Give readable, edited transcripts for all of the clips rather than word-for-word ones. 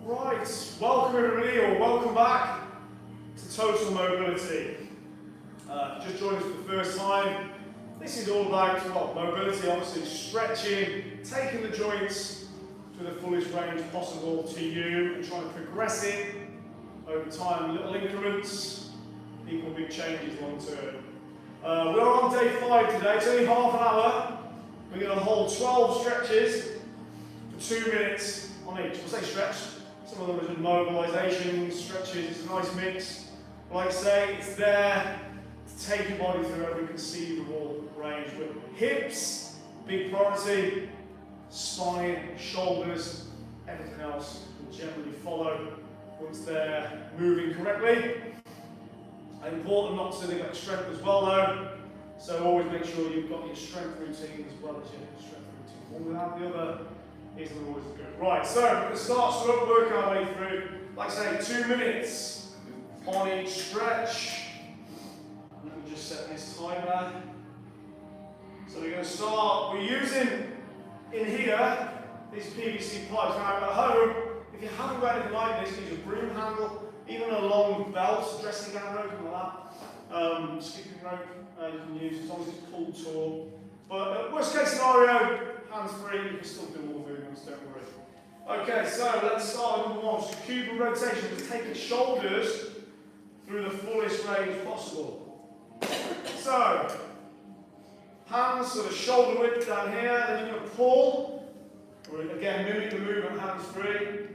Right, welcome everybody, or welcome back to Total Mobility. Just joined us for the first time. This is all about, well, mobility, obviously stretching, taking the joints to the fullest range possible to you, and trying to progress it over time, little increments, equal big changes long term. We're on day 5 today, it's only half an hour. We're going to hold 12 stretches for 2 minutes on each. We'll say stretch. Some of them are just mobilisation, stretches, it's a nice mix. Like I say, it's there to take your body through every conceivable range. With hips, big priority, spine, shoulders, everything else will generally follow once they're moving correctly. And important not to neglect strength as well though, so always make sure you've got your strength routine as well as your strength routine. One without the other isn't always good. Right, so we're going to start slow, work our way through, like I say, 2 minutes on each stretch. And let me just set this timer. So we're going to start, we're using in here these PVC pipes. Now at home, if you haven't got anything like this, use a broom handle, even a long belt, dressing gown rope, something like that. Skipping rope you can use as long as it's pulled taut. But worst case scenario, hands free, you can still do all the movements, don't worry. Okay, so let's start with number 1. So Cuban rotation, just take your shoulders through the fullest range possible. So, hands sort of shoulder width down here, then you're going to pull, or again mimic the movement, hands free.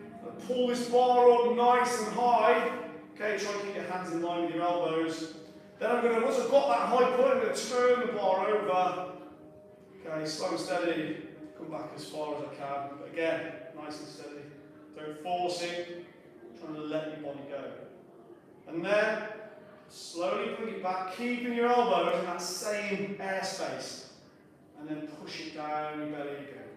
Pull this bar up nice and high. Okay, try to keep your hands in line with your elbows. Then I'm going to, once I've got that high point, I'm going to turn the bar over. Okay, slow and steady. Come back as far as I can. But again, nice and steady. Don't force it. Trying to let your body go. And then slowly bring it back, keeping your elbows in that same airspace. And then push it down your belly again.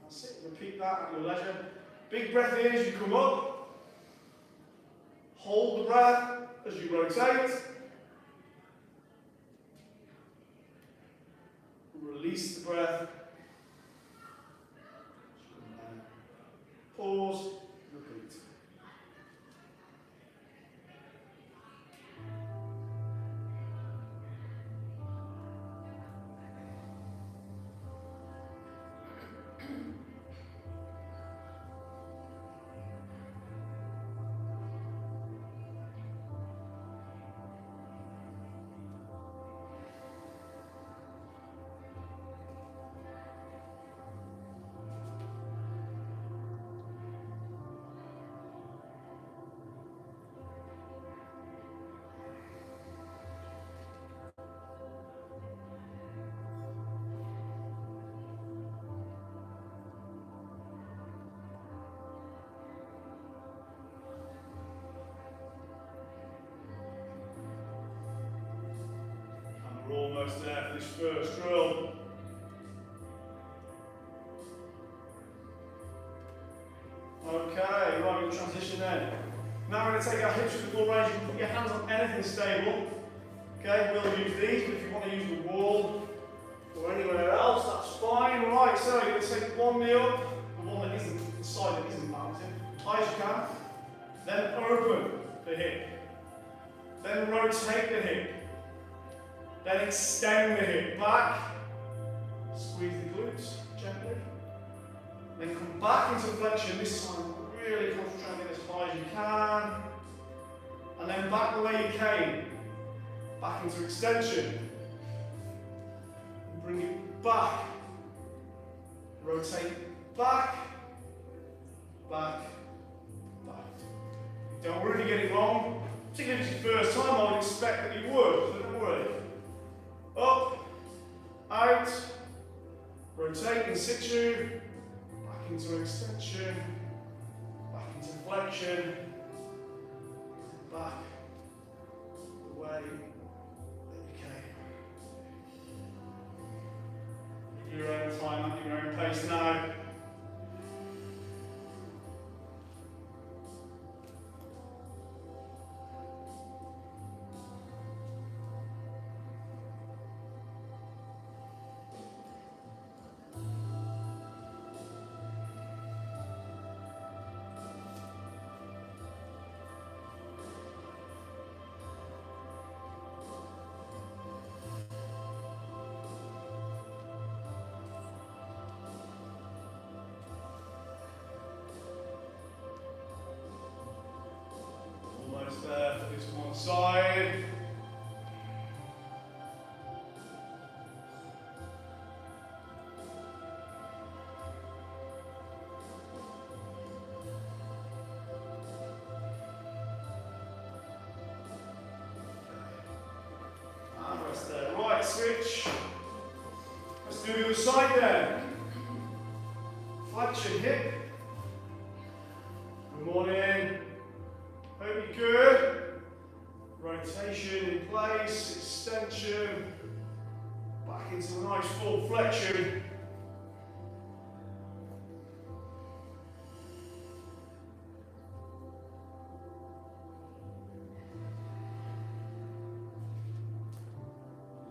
That's it. Repeat that at your leisure. Big breath in as you come up. Hold the breath as you rotate. Release the breath. Pause. Repeat. We're almost there for this first drill. Okay, right, we're going to transition then. Now we're going to take our hips to the full range. You can put your hands on anything stable. Okay, we'll use these, but if you want to use the wall or anywhere else, that's fine. Right, so you're going to take one knee up, the one that isn't, the side that isn't mounted, high as you can. Then open the hip. Then rotate the hip. Then extend the hip back, squeeze the glutes gently. Then come back into flexion, this time really concentrate on getting as high as you can. And then back the way you came, back into extension. And bring it back, rotate back, back, back. Don't worry if you get it wrong, particularly if it's your first time, I would expect that you would, so don't worry. Up, out, rotate in situ, back into extension, back into flexion, back the way that you came. At your own time, at your own pace now. side. And rest there. Right, switch. Let's do the other side then. Flexion hip. Good morning. Hope you're good. Rotation in place, extension, back into a nice full flexion.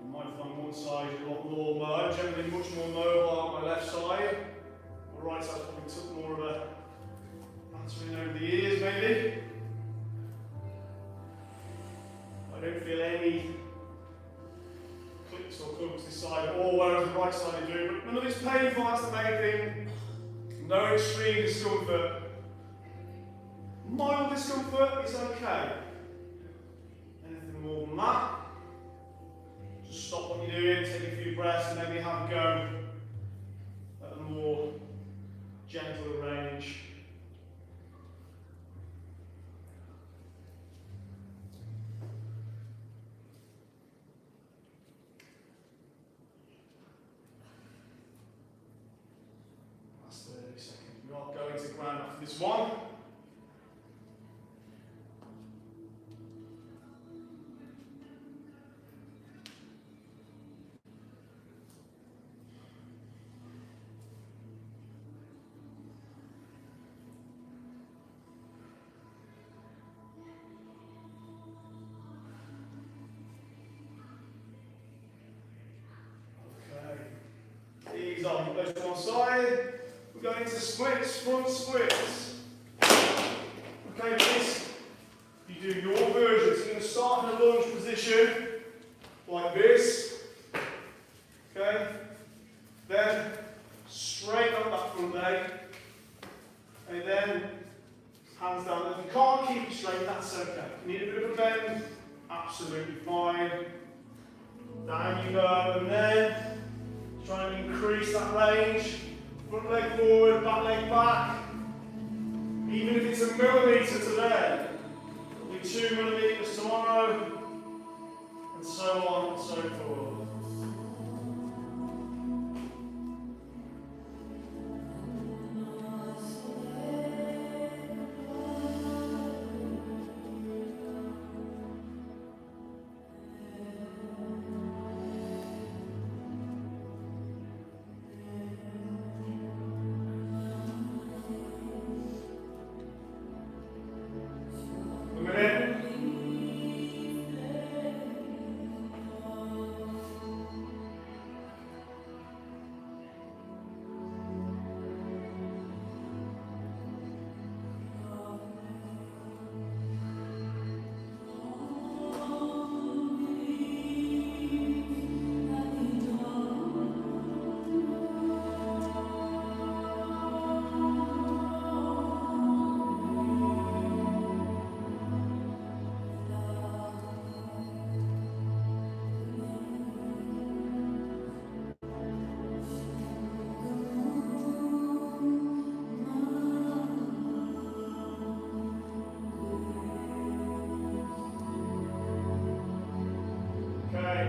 You might find one side a lot more, generally much more mobile on my left side. My right side probably took more of a battering over the years maybe. I don't feel any clicks or clumps this side at all, whereas the right side I do, but none of it's painful, that's the main thing. No extreme discomfort. Mild discomfort is okay. Anything more than that, just stop what you're doing, take a few breaths and maybe have a go at a more gentler range. We are going to ground after this one. Okay. Ease on, those to one side. We're going into splits, front splits. Okay, this, you do your version. So you're going to start in a lunge position, like this. Okay? Then, straight up that front leg. And then, hands down. If you can't keep it straight, that's okay. If you need a bit of a bend, absolutely fine. Down you go, and then, try and increase that range. Front leg forward, back leg back. Even if it's a millimetre today, it'll be 2 millimetres tomorrow, and so on and so forth.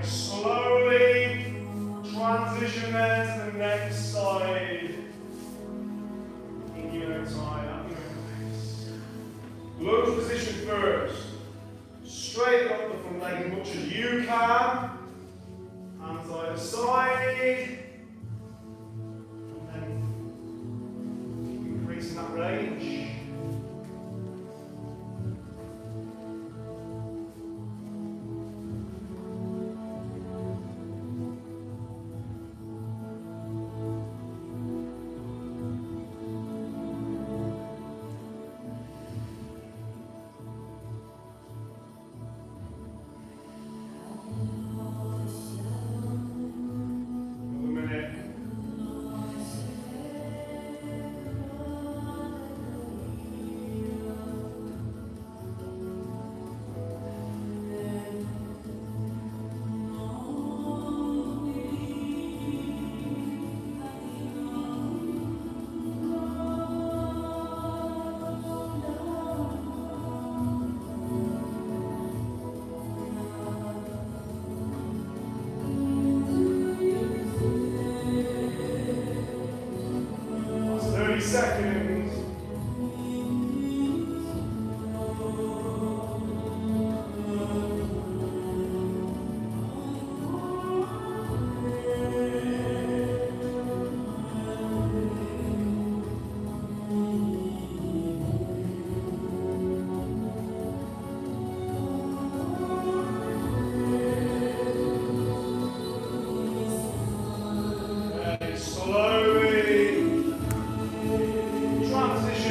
Slowly transition then to the next side. In your own time, at your own pace. Lunge position first. Straight up the front leg as much as you can. Hands either side. And then increasing that range.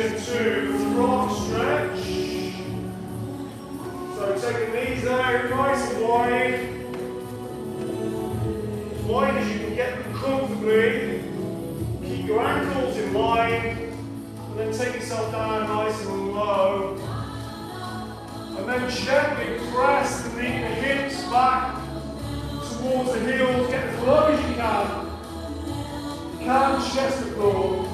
transition to frog stretch. So take the knees out nice and wide. As wide as you can get them comfortably. Keep your ankles in line. And then take yourself down nice and low. And then gently press the hips back towards the heels. Get as low as you can. You can chest the floor.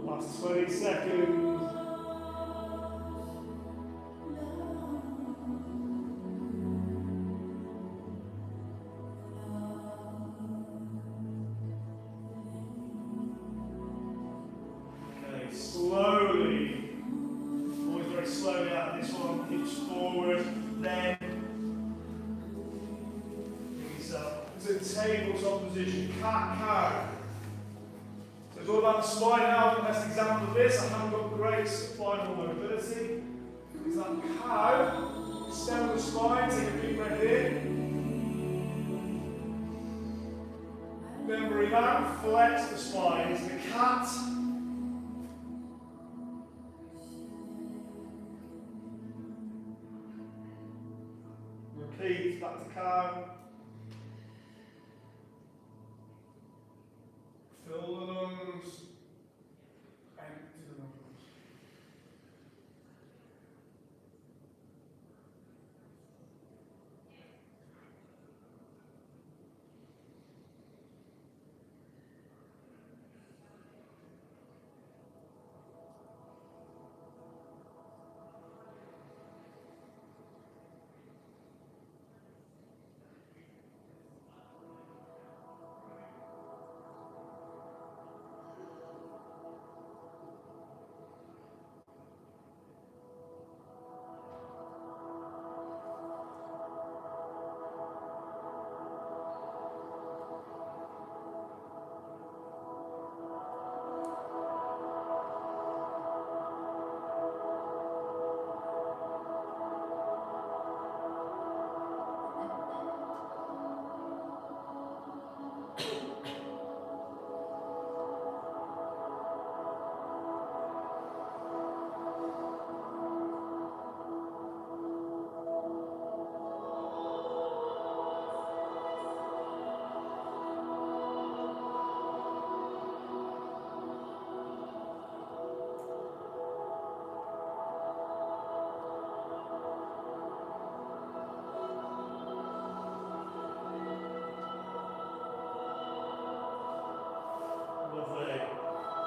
Last 20 seconds. Okay, slowly, always very slowly out of this one, hips forward, then bring yourself to tabletop position, cat-cow. So it's all about the spine now. The best example of this, I haven't got great spinal mobility. Is that cow, extend the spine, take a deep breath in. Then breathe out, flex the spine into the cat. Repeat, back to cow. Fill the lungs, empty the lungs.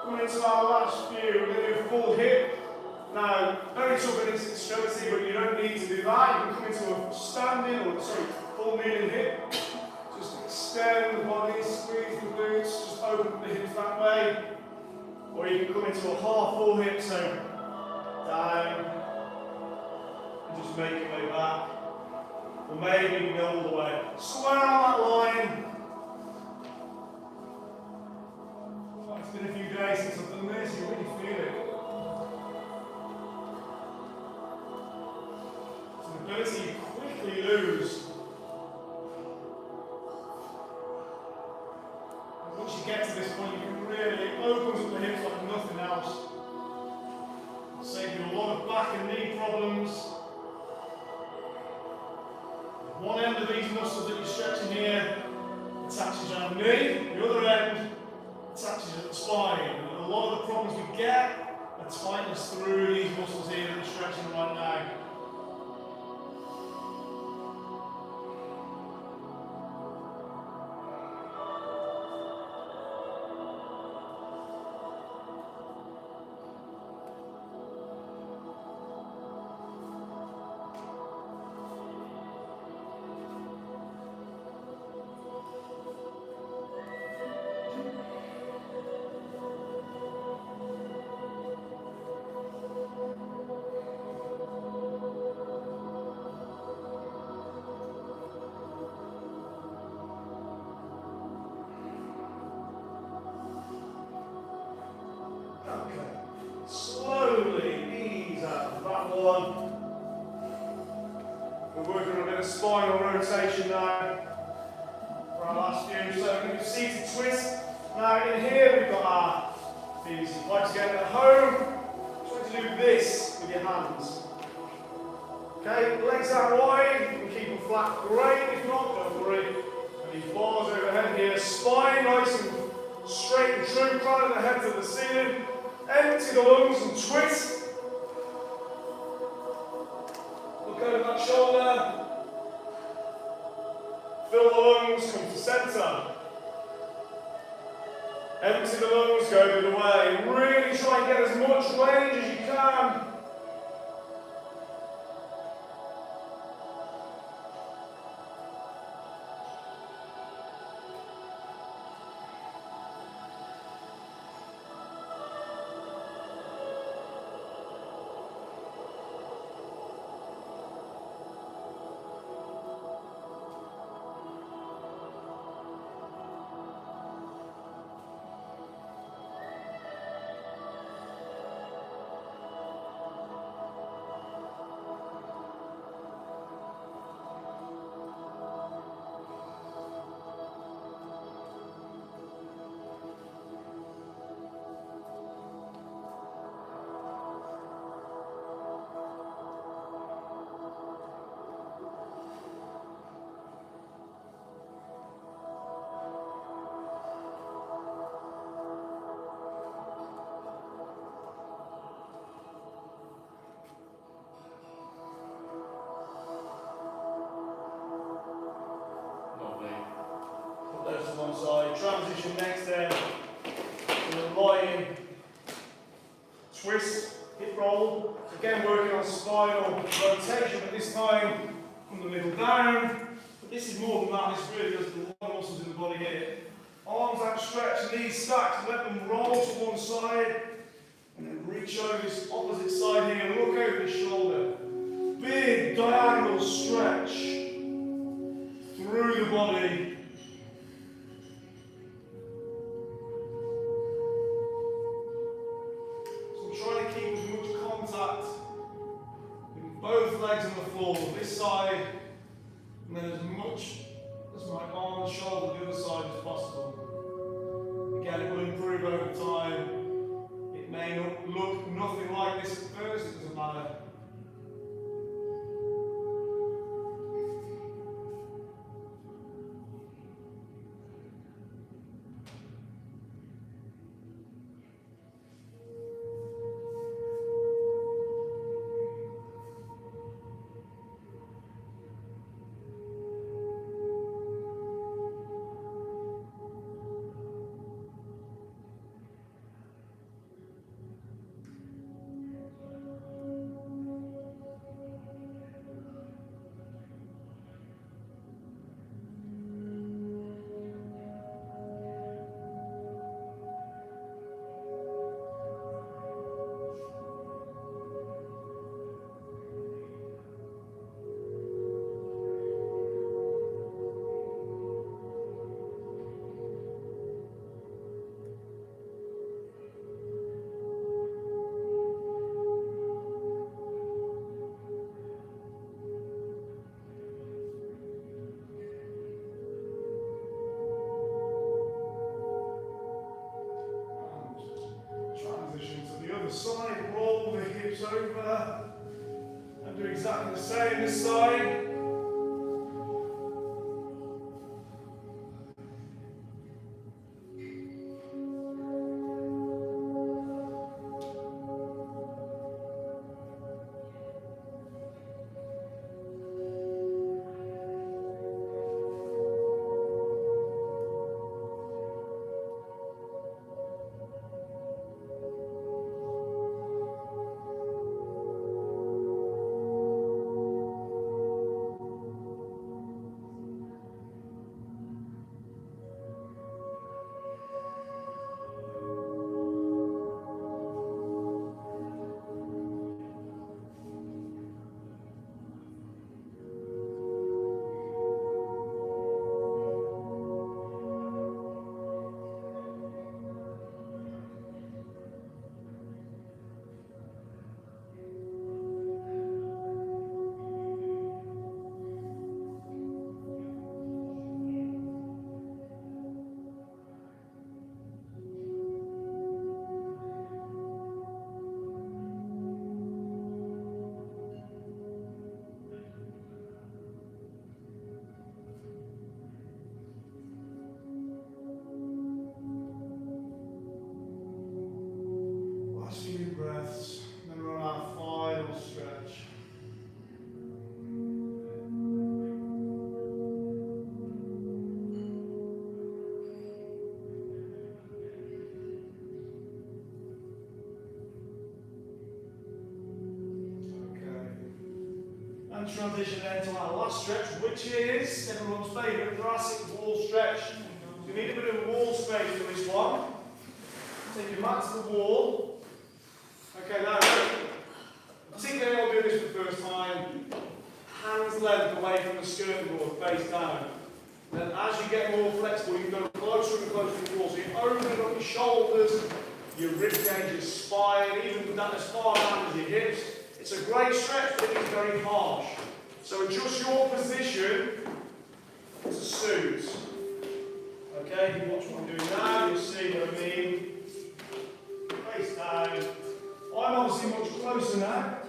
Coming into our last few, we're going to do full hip. Now, very tough in its extremity, but you don't need to do that. You can come into a standing, full kneeling hip. Just extend the body, squeeze the glutes, just open the hips that way. Or you can come into a half full hip, so down, and just make your way back. Or maybe you can go all the way. Square on that line. It's been a few days since I've done this, you really feel it. It's an ability you quickly lose. And once you get to this point, you can really, it opens up the hips like nothing else. It'll save you a lot of back and knee problems. One end of these muscles that you're stretching here the knee, the other end attaches at the spine. And a lot of the problems we get are tightness through these muscles here that we're stretching right now. We're working on a bit of spinal rotation now for our last few. So we're going to do seated twist. Now in here we've got our feet. If you'd like to get at home, try to do this with your hands. Okay, legs out wide, you can keep them flat, great. If not, don't worry. And these bars overhead here, spine nice and straight and true, crown of the head to the ceiling. Empty the lungs and twist. Look over that shoulder. Fill the lungs, come to centre. Empty the lungs, go the other way. Really try and get as much range as you can. To one side, transition next then to the lying twist, hip roll. Again working on spinal rotation, but this time from the middle down. But this is more than that, this really does the long muscles in the body here. Arms outstretched, knees stacked, let them roll to one side and then reach over this opposite side here and look over the shoulder. Big diagonal stretch through the body. Both legs on the floor, this side, and then as much as my arm and shoulder the other side as possible. Again, it will improve over time. It may not look nothing like this at first, it doesn't matter. Side, roll the hips over and do exactly the same this side. And transition then to our last stretch, which is everyone's favourite thoracic wall stretch. So you need a bit of wall space for this one. Take your mat to the wall. Okay, now, particularly I'll do this for the first time, hands length away from the skirting board, face down. Then as you get more flexible, you can go closer and closer to the wall. So you're opening up your shoulders, your rib cage, your spine, even down as far down as your hips. It's a great stretch, but it's very harsh. So adjust your position to suit. Okay, if you watch what I'm doing now, you'll see what I mean. Face down. I'm obviously much closer now.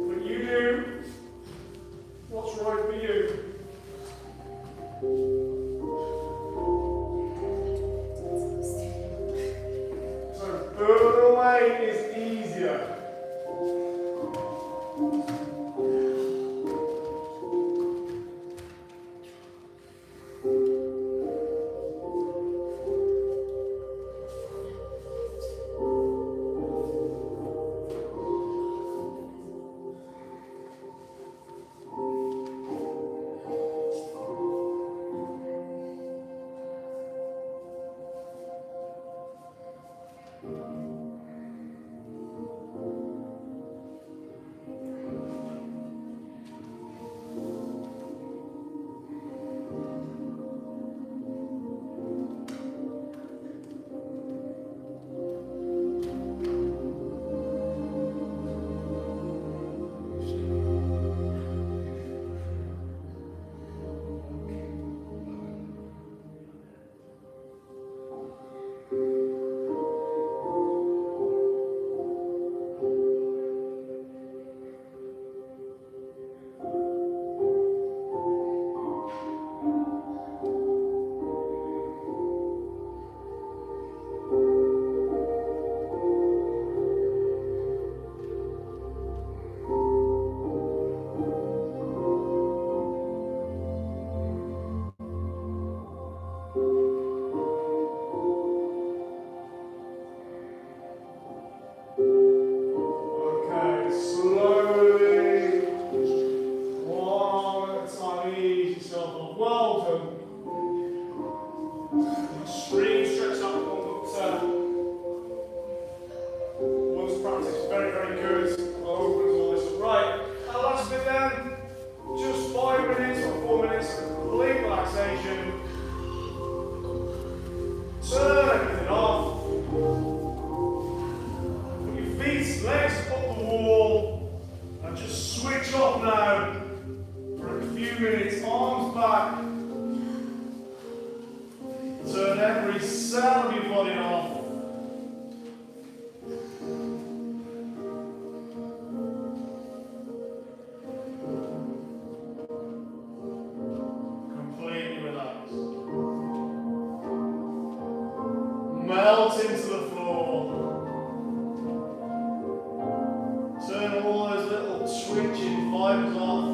But you do what's right for you. So further away is easier. Melt into the floor. Turn all those little twitching fibers off.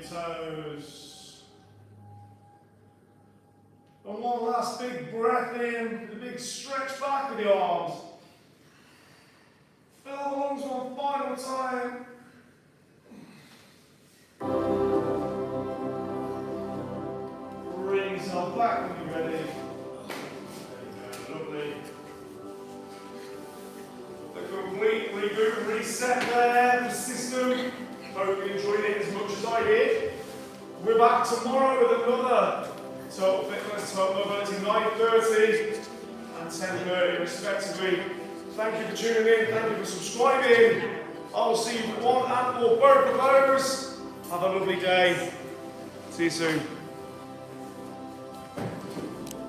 your toes. And one last big breath in, with a big stretch back of the arms. Fill the lungs one final time. Bring yourself back when you're ready. There you go, lovely. A complete reboot and reset there, the system. Hope you enjoyed it as much as I did. We're back tomorrow with another Total Fitness, Total Mobility, 9:30 and 10:30 respectively. Thank you for tuning in, thank you for subscribing. I will see you for one and or both of those. Have a lovely day. See you soon.